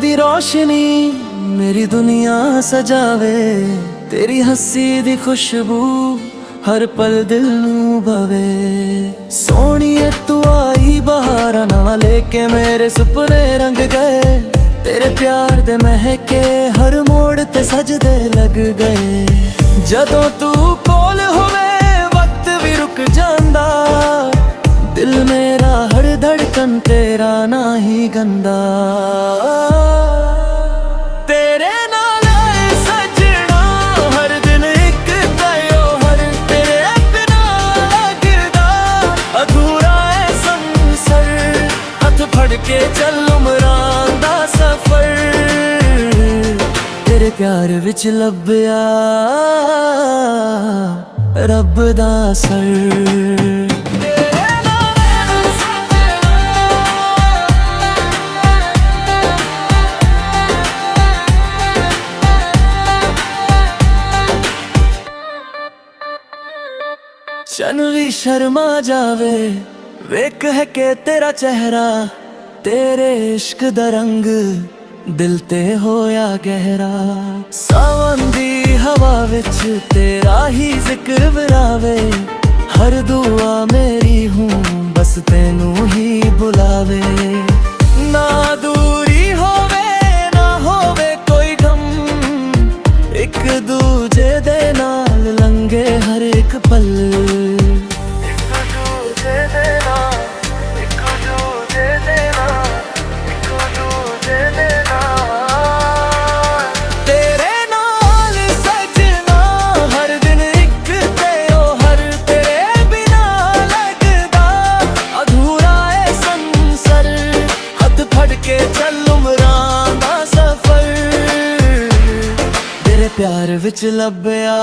दी रोशनी मेरी दुनिया सजावे, तेरी हंसी दी खुशबू हर पल दिल नू भवे। सोहणीए तू आई बहार ना लेके मेरे सुपने रंग गए, तेरे प्यार दे महके हर मोड़ ते सजदे लग गए। जदों तू कोल होवे वक्त भी रुक जांदा, दिल मेरा हर धड़कन तेरा ना ही गंदा। तेरे नाल सजना हर दिन एक त्योहार, तेरे बिना लगदा अधूरा है संसार। हथ फड़ के चल उमरां दा सफर, तेरे प्यार विच लभया रब दा असर। चन भी शर्मा जावे वेख है के तेरा चेहरा, तेरे इश्क दा रंग दिल ते होया गहरा। सावन दी हवा विच तेरा ही जिक्र वरावे, हर दुआ मेरी हूँ बस तेनू ही बुलावे। ना दूरी होवे ना होवे कोई गम, एक दूजे दे नाल लंघे हर एक पल। प्यार विच लभया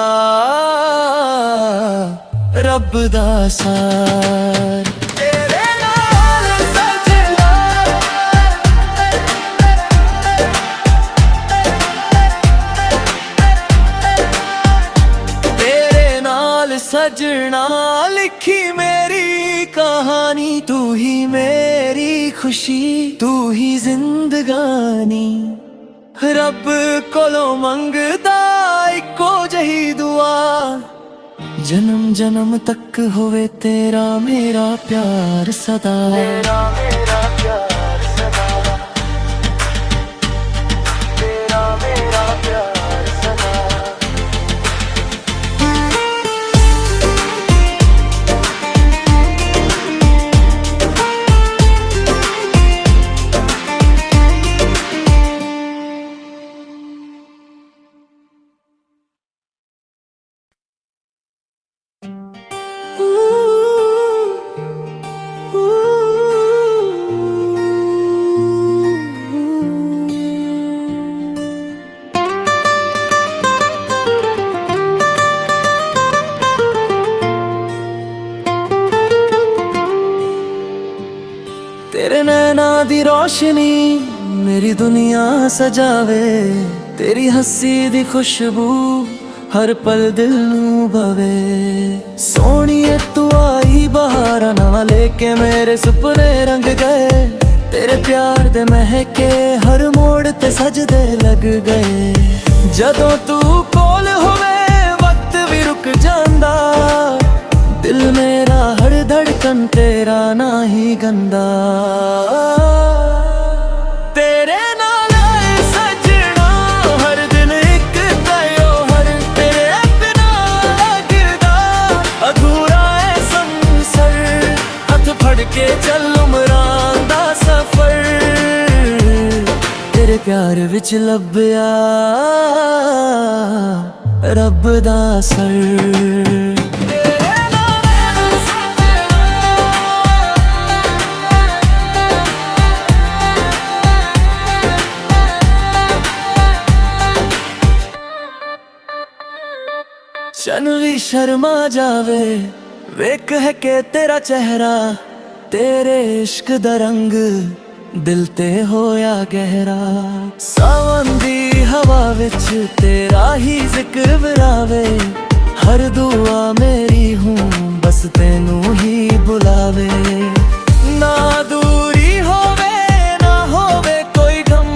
रब दा सार। तेरे नाल सजना तेरे नाल सजना लिखी मेरी कहानी, तू ही मेरी खुशी तू ही जिंदगानी। रब कोलों मंगदा इको जही दुआ, जन्म जन्म तक होवे तेरा मेरा प्यार सदा। तेरा मेरा प्यार सदा, तेरा मेरा प्यार सदा। तेरे नैना दी रोशनी मेरी दुनिया सजावे, तेरी हंसी दी खुशबू हर पल दिल नू भवे। सोहणीए तू आई बहार ना लेके मेरे सुपने रंग गए, तेरे प्यार दे महके हर मोड़ ते सजदे लग गए। जदों तू कोल होवे वक्त भी रुक जांदा, दिल मेरा हर धड़कन तेरा ना ही गंदा। तेरे नाल सजना हर दिन एक त्योहार, तेरे बिना लगदा अधूरा है संसार। हथ फड़ के चल उमरां दा सफर, तेरे प्यार विच लभया रब दा असर। चन भी शर्मा जावे वेख है के तेरा चेहरा, तेरे इश्क दा रंग दिल ते होया गहरा। सावन दी हवा विच तेरा ही जिक्र वरावे, हर दुआ मेरी हूँ बस तेनू ही बुलावे। ना दूरी होवे ना होवे कोई गम,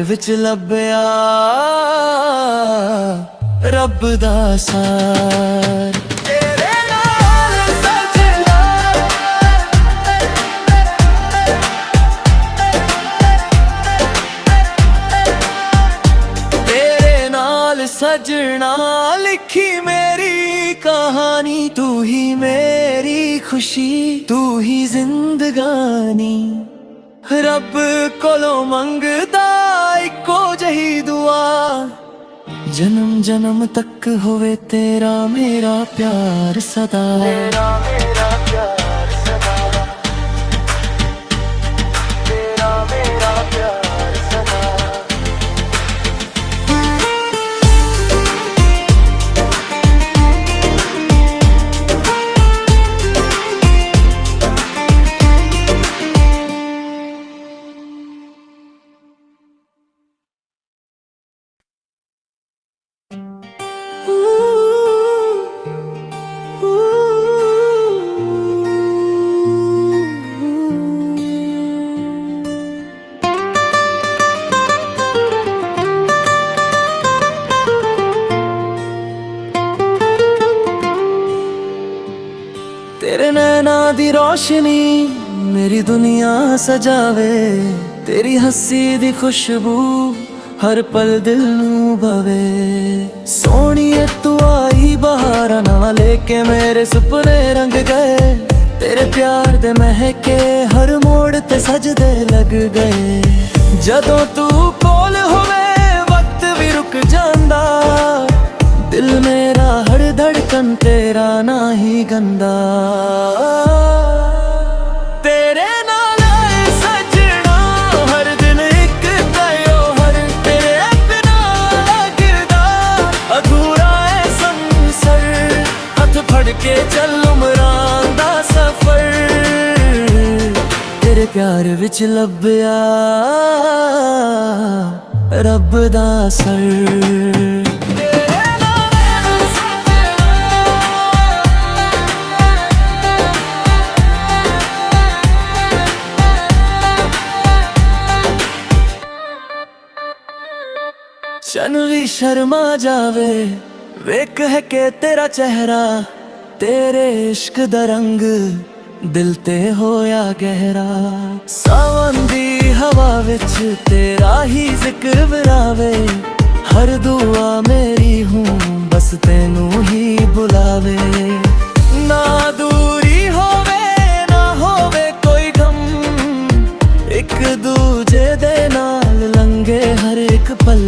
विच लभया रब दा सार। तेरे नाल सजना, तेरे नाल सजना लिखी मेरी कहानी। तू ही मेरी खुशी, तू ही जिंदगानी। रब कोलों मंगदा इको जही दुआ, जन्म जन्म तक होवे तेरा मेरा प्यार सदा। तेरा मेरा प्यार सदा, तेरा मेरा प्यार सदा। तेरे नैना दी रोशनी मेरी दुनिया सजावे, तेरी हंसी दी खुशबू हर पल दिल नू भावे। सोहणीए तू आई बहार ना लेके मेरे सुपने रंग गए, तेरे प्यार दे महके हर मोड़ ते सजदे लग गए। जदों तू कोल होवे वक्त भी रुक जांदा, दिल मेरा हर धड़कन तेरा ना ही गंदा। तेरे नाल सजना हर दिन एक त्योहार, तेरे बिना लगदा अधूरा है संसार। हथ फड़ के चल उमरां दा सफर, तेरे प्यार विच लभया रब दा सर। चन भी शर्मा जावे वेख है के तेरा चेहरा, तेरे इश्क दा रंग दिल ते होया गहरा। सावन दी हवा विच तेरा ही जिक्र वरावे, हर दुआ मेरी हूँ बस तेनू ही बुलावे। ना दूरी होवे ना होवे कोई गम, एक दूजे दे नाल लंघे हर एक पल।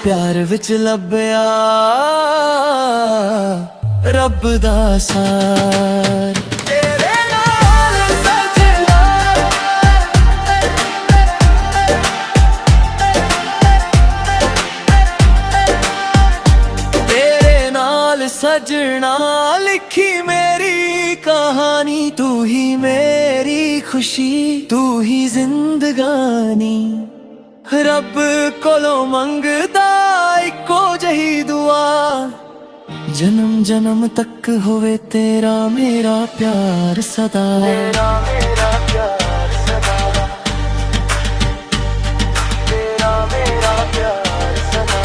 प्यार विच लभया रब दा सार। तेरे नाल सजना, तेरे नाल सजना लिखी मेरी कहानी। तू ही मेरी खुशी, तू ही जिंदगानी। रब कोलों मंगदा इको जही दुआ, जन्म जन्म तक होवे तेरा मेरा प्यार सदा। तेरा मेरा प्यार सदा, तेरा मेरा प्यार सदा।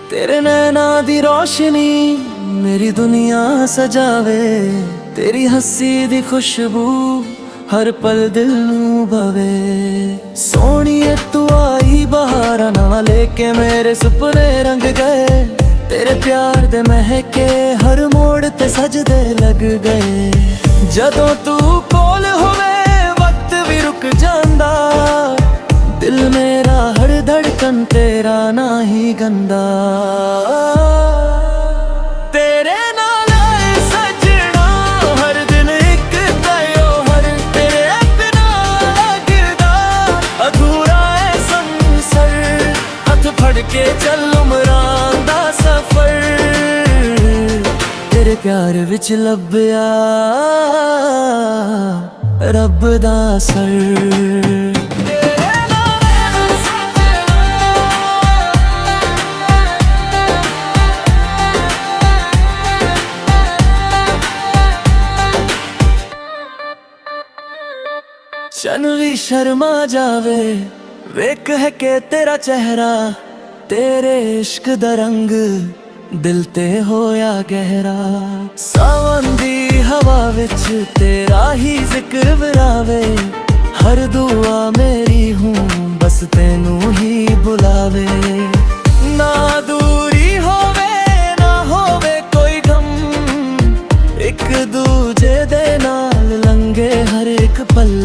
तेरे नैना दी रोशनी मेरी दुनिया सजावे, तेरी हंसी दी खुशबू हर पल दिल नू भवे। सोहणीए तू आई बहारा ना लेके मेरे सुपने रंग गए। तेरे प्यार दे महके हर मोड़ ते सजदे लग गए। जदों तू कोल होवे वक्त भी रुक जांदा। दिल मेरा हर धड़कन तेरा ना ही गंदा। तेरे नाल आए सजना हर दिन एक त्योहार। तेरे बिना लगदा अधूरा है संसार। हथ फड़ के चल उमरां दा सफर। तेरे प्यार विच लभया रब दा असर। चन भी शर्मा जावे वेख है के तेरा चेहरा। तेरे इश्क दा रंग दिल ते होया गहरा। सावन दी हवा विच तेरा ही जिक्र वरावे। हर दुआ मेरी हूँ बस तेनू ही बुलावे। ना दूरी होवे ना होवे कोई गम। एक दूजे दे नाल लंघे हर एक पल।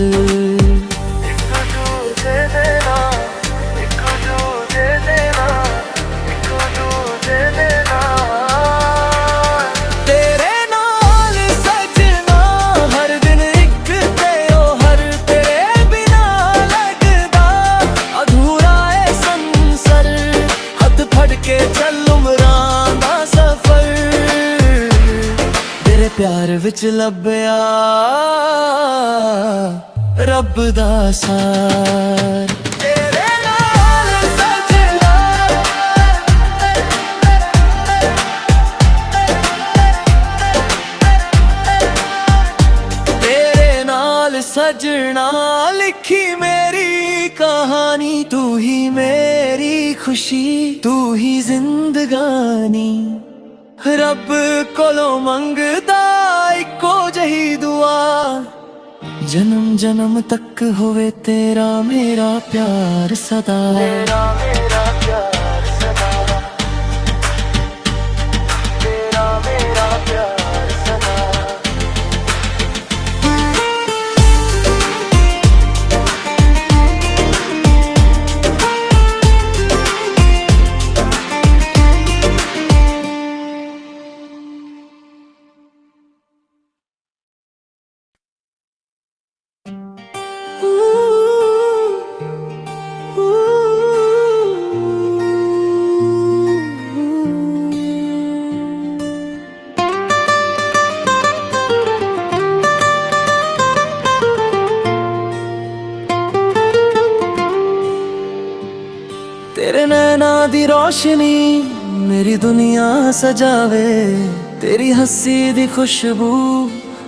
प्यार विच लभया रब दा सार। तेरे नाल सजना तेरे नाल सजना लिखी मेरी कहानी। तू ही मेरी खुशी तू ही जिंदगानी। रब कोलों मंगदा इको जही दुआ। जन्म जन्म तक होवे तेरा मेरा प्यार सदा। तेरा मेरा प्यार सदा। तेरा मेरा प्यार सदा। तेरे नैना दी रोशनी मेरी दुनिया सजावे। तेरी हंसी दी खुशबू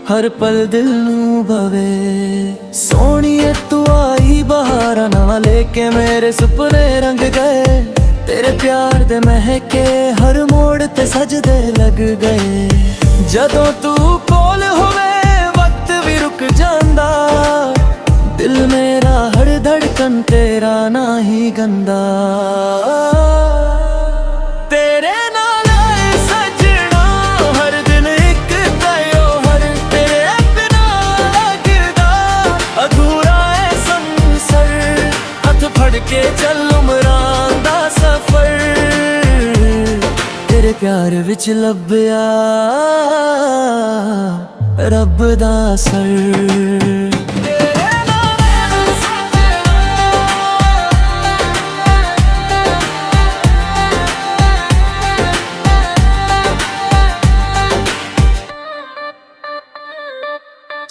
हर पल दिल नू भवे। सोहणीए तू आई बहारा ना लेके मेरे सुपने रंग गए। तेरे प्यार दे महके हर मोड़ ते सजदे लग गए। जदों तू कोल होवे वक्त भी रुक जांदा। दिल मेरा हर धड़कन तेरा ना ही गंदा। तेरे नाल आए सजना हर दिन एक त्योहार। तेरे बिना लगदा अधूरा है संसार। हथ फड़ के चल उमरां दा सफर। तेरे प्यार विच लभया रब दा असर।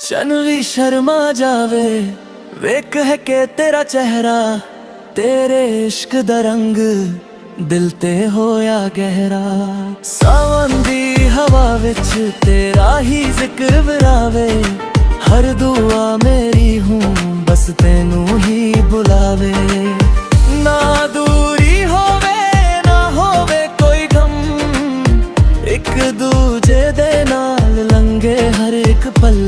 चन भी शर्मा जावे वेख है के तेरा चेहरा। तेरे इश्क दा रंग दिल ते होया गहरा। सावन दी हवा विच तेरा ही जिक्र वरावे। हर दुआ मेरी हूँ बस तेनू ही बुलावे। ना दूरी होवे ना होवे कोई गम। एक दूजे दे नाल लंघे हर एक पल।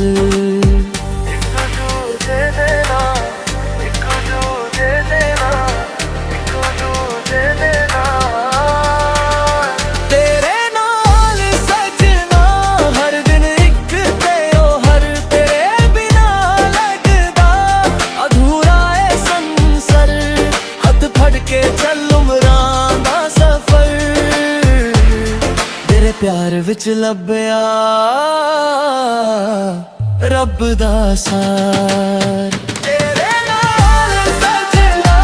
प्यार विच लभया रब दा सार। तेरे नाल सजना,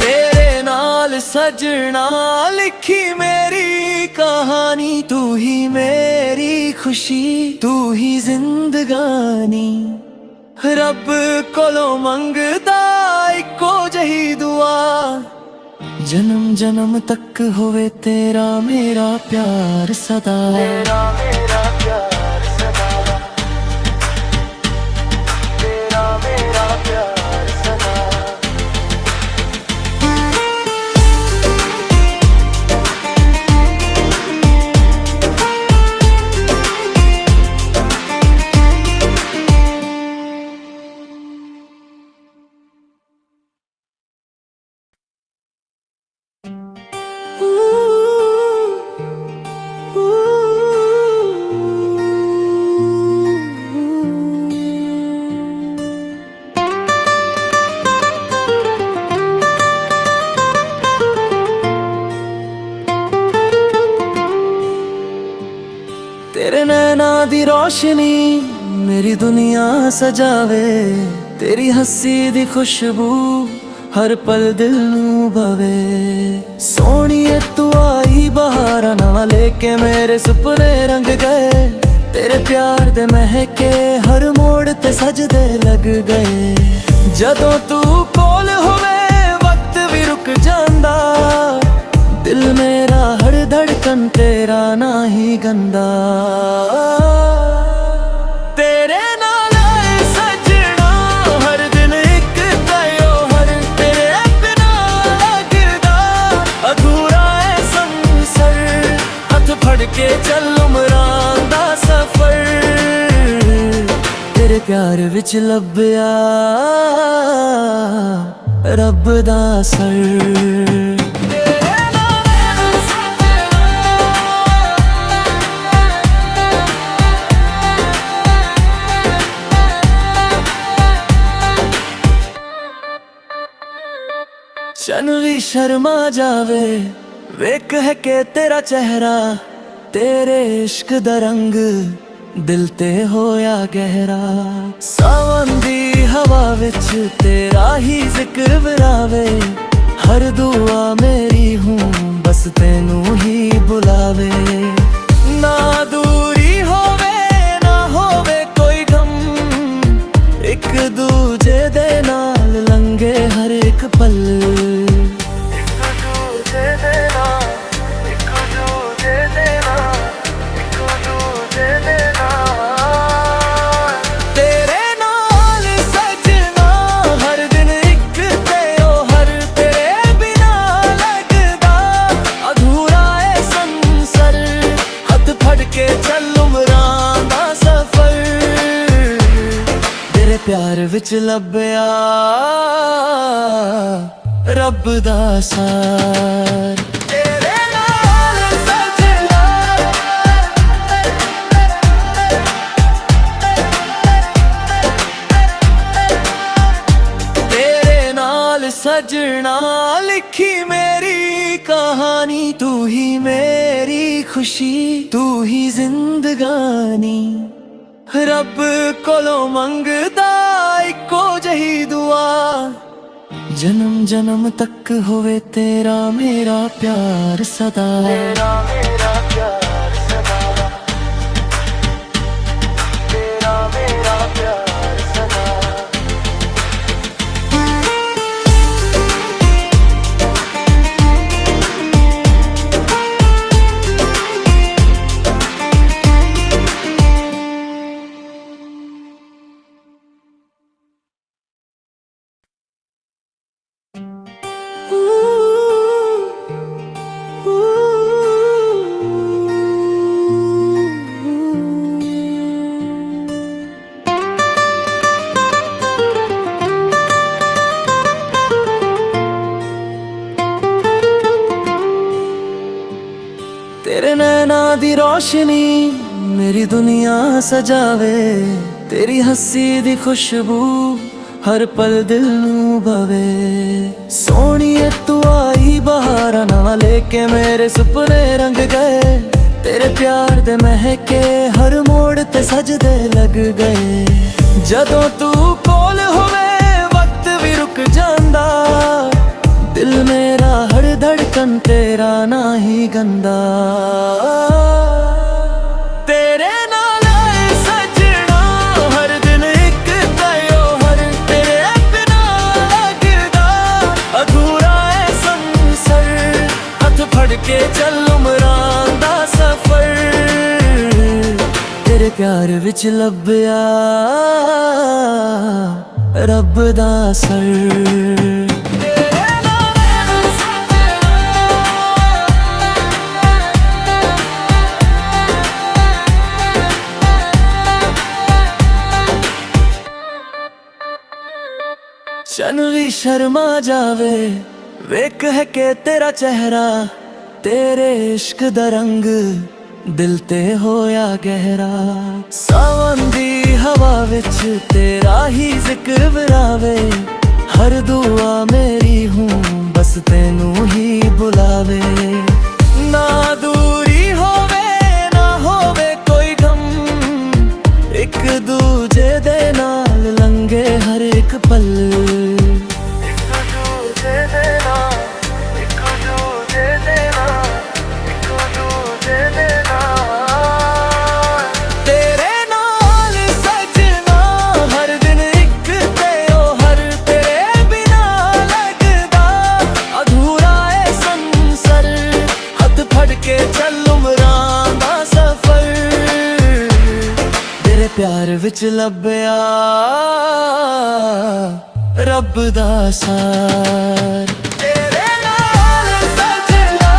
तेरे नाल सजना लिखी मेरी कहानी। तू ही मेरी खुशी, तू ही जिंदगानी। रब कोलों मंगदा इको जही दुआ, जन्म जन्म तक होवे तेरा मेरा प्यार सदा। तेरा मेरा प्यार सदा, तेरा मेरा प्यार सदा। तेरे नैना दी रोशनी मेरी दुनिया सजावे, तेरी हंसी दी खुशबू हर पल दिल नू भावे। सोहणीए तू आई बहारा ना लेके मेरे सुपने रंग गए। तेरे प्यार दे महके हर मोड़ ते सजदे लग गए। जदों तू कोल होवे वक्त भी रुक जांदा, दिल मेरा हर धड़कन तेरा ना ही गंदा। तेरे नाल सजना हर दिन एक त्योहार, तेरे बिना लगदा अधूरा है संसर। हथ फड़ के चल उमरां दा सफर, तेरे प्यार विच लभया रब दा सर। चन भी शर्मा जावे वेख है के तेरा चेहरा। तेरे इश्क दा रंग दिल ते होया गहरा। सावन दी हवा विच तेरा ही जिक्र वरावे। हर दुआ मेरी हूँ बस तेनू ही बुलावे। ना दूरी होवे ना होवे कोई गम, एक दूजे दे नाल लंघे हर एक पल। प्यार विच लभया रब दा सार। तेरे नाल सजना, तेरे नाल सजना लिखी मेरी कहानी। तू ही मेरी खुशी, तू ही जिंदगानी। रब कोलों मंगदा इको जही दुआ, जन्म जन्म तक होवे तेरा मेरा प्यार सदा। तेरा मेरा प्यार सदा, तेरा मेरा प्यार सदा। तेरे नैना दी रोशनी मेरी दुनिया सजावे। तेरी हंसी दी खुशबू हर पल दिल नू भवे। सोहणीए तू आई बहारा ना लेके मेरे सुपने रंग गए। तेरे प्यार दे महके हर मोड़ ते सजदे लग गए। जदों तू कोल होवे वक्त भी रुक जांदा। दिल मेरा हर धड़कन तेरा ना ही गंदा। तेरे नाल आए सजना हर दिन एक त्योहार। तेरे बिना लगदा अधूरा है संसार। हथ फड़ के चल उमरां दा सफर। तेरे प्यार विच लभया रब दा असर। चन भी शर्मा जावे वेख है के तेरा चेहरा। तेरे इश्क दा रंग दिल ते होया गहरा। सावन दी हवा विच तेरा ही जिक्र वरावे। हर दुआ मेरी हूँ बस तेनू ही बुलावे। ना दूरी होवे ना होवे कोई गम। एक दूजे दे नाल लंघे हर एक पल। प्यार विच लभया रब दा सार। तेरे नाल सजना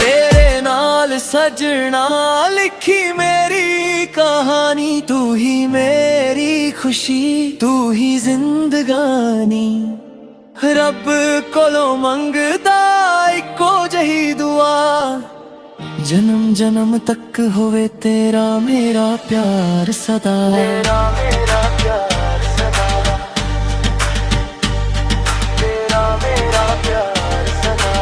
तेरे नाल सजना लिखी मेरी कहानी। तू ही मेरी खुशी तू ही जिंदगानी। रब कोलों मंगदा इको जही दुआ। जन्म जन्म तक होवे तेरा मेरा प्यार सदा। तेरा मेरा प्यार सदा। तेरा मेरा प्यार सदा।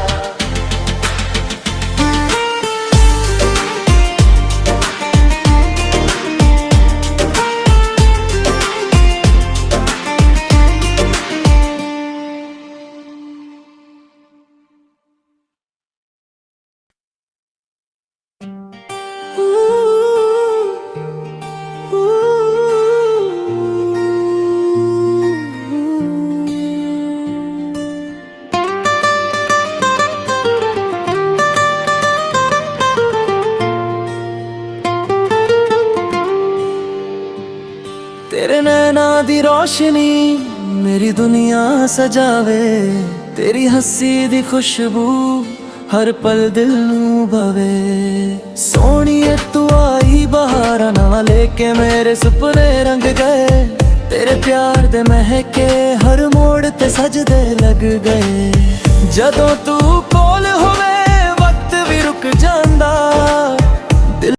तेरे नैना दी रोशनी मेरी दुनिया सजावे। तेरी हंसी दी खुशबू हर पल दिल नू भवे। सोहणीए तू आई बहारा ना लेके मेरे सुपने रंग गए। तेरे प्यार दे महके हर मोड़ ते सजदे लग गए। जदों तू कोल होवे वक्त भी रुक जांदा।